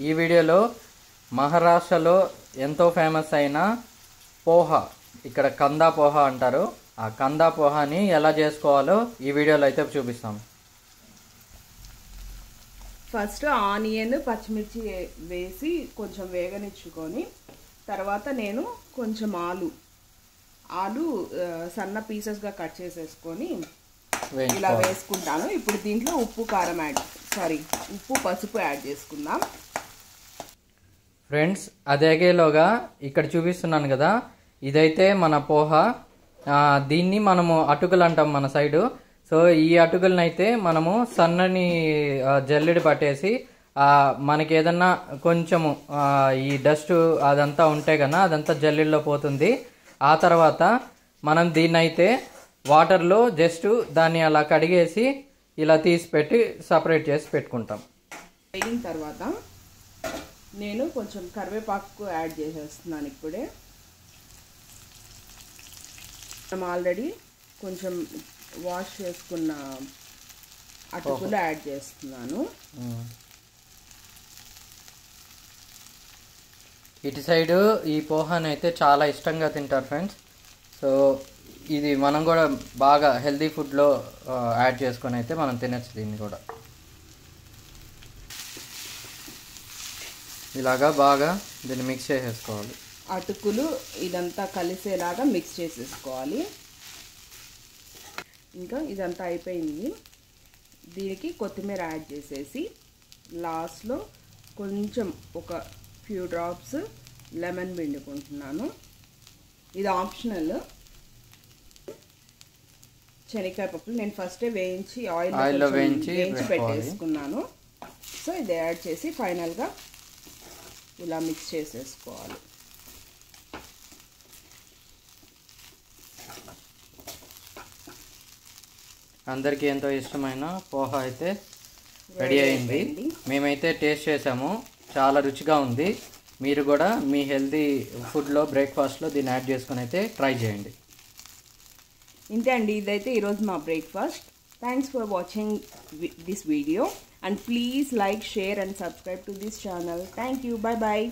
ఈ వీడియోలో మహారాష్ట్రలో ఎంతో ఫేమస్ అయిన పోహా, ఇక్కడ కందా పోహా అంటారు. ఆ కందా పోహాని ఎలా చేసుకోవాలో ఈ వీడియోలో అయితే చూపిస్తాం. ఫస్ట్ ఆనియన్ పచ్చిమిర్చి వేసి కొంచెం వేగనిచ్చుకొని తర్వాత నేను కొంచెం ఆలు సన్న పీసెస్గా కట్ చేసేసుకొని ఇలా వేసుకుంటాను. ఇప్పుడు దీంట్లో ఉప్పు పసుపు యాడ్ చేసుకుందాం. ఫ్రెండ్స్, అదేగేలోగా ఇక్కడ చూపిస్తున్నాను కదా, ఇదైతే మన పోహా. దీన్ని మనము అటుకులు అంటాం మన సైడు. సో ఈ అటుకులనైతే మనము సన్నని జల్లెడ పట్టేసి మనకి ఏదన్నా కొంచెము ఈ డస్ట్ అదంతా ఉంటే కన్నా అదంతా జల్లెడలో పోతుంది. ఆ తర్వాత మనం దీన్నైతే వాటర్లో జస్ట్ దాన్ని అలా కడిగేసి ఇలా తీసి పెట్టి సపరేట్ చేసి పెట్టుకుంటాం. అయిన తర్వాత నేను కొంచెం కరివేపాకు యాడ్ చేసేస్తున్నాను. ఇప్పుడే మనం ఆల్రెడీ కొంచెం వాష్ చేసుకున్న అటుకులు యాడ్ చేస్తున్నాను. ఇటు సైడు ఈ పోహాని అయితే చాలా ఇష్టంగా తింటారు ఫ్రెండ్స్. సో ఇది మనం కూడా బాగా హెల్తీ ఫుడ్లో యాడ్ చేసుకొని అయితే మనం తినచ్చు. దీన్ని కూడా ఇలాగా బాగా దీన్ని మిక్స్ చేసేసుకోవాలి. అటుకులు ఇదంతా కలిసేలాగా మిక్స్ చేసేసుకోవాలి. ఇంకా ఇదంతా అయిపోయింది. దీనికి కొత్తిమీర యాడ్ చేసేసి లాస్ట్లో కొంచెం ఒక ఫ్యూ డ్రాప్స్ లెమన్ పిండుకుంటున్నాను. ఇది ఆప్షనల్. శనగకాయ పప్పులు నేను ఫస్టే వేయించి ఆయిల్లో వేయించి పెట్టేసుకున్నాను. సో ఇది యాడ్ చేసి ఫైనల్గా ఇలా మిక్స్ చేసేసుకోవాలి. అందరికీ ఎంతో ఇష్టమైన పోహా అయితే రెడీ అయింది. మేమైతే టేస్ట్ చేసాము, చాలా రుచిగా ఉంది. మీరు కూడా మీ హెల్తీ ఫుడ్లో బ్రేక్ఫాస్ట్లో దీన్ని యాడ్ చేసుకుని అయితే ట్రై చేయండి. ఇంతే అండి, ఇదైతే ఈరోజు మా breakfast. Thanks for watching this video and please like, share and subscribe to this channel. Thank you. Bye bye.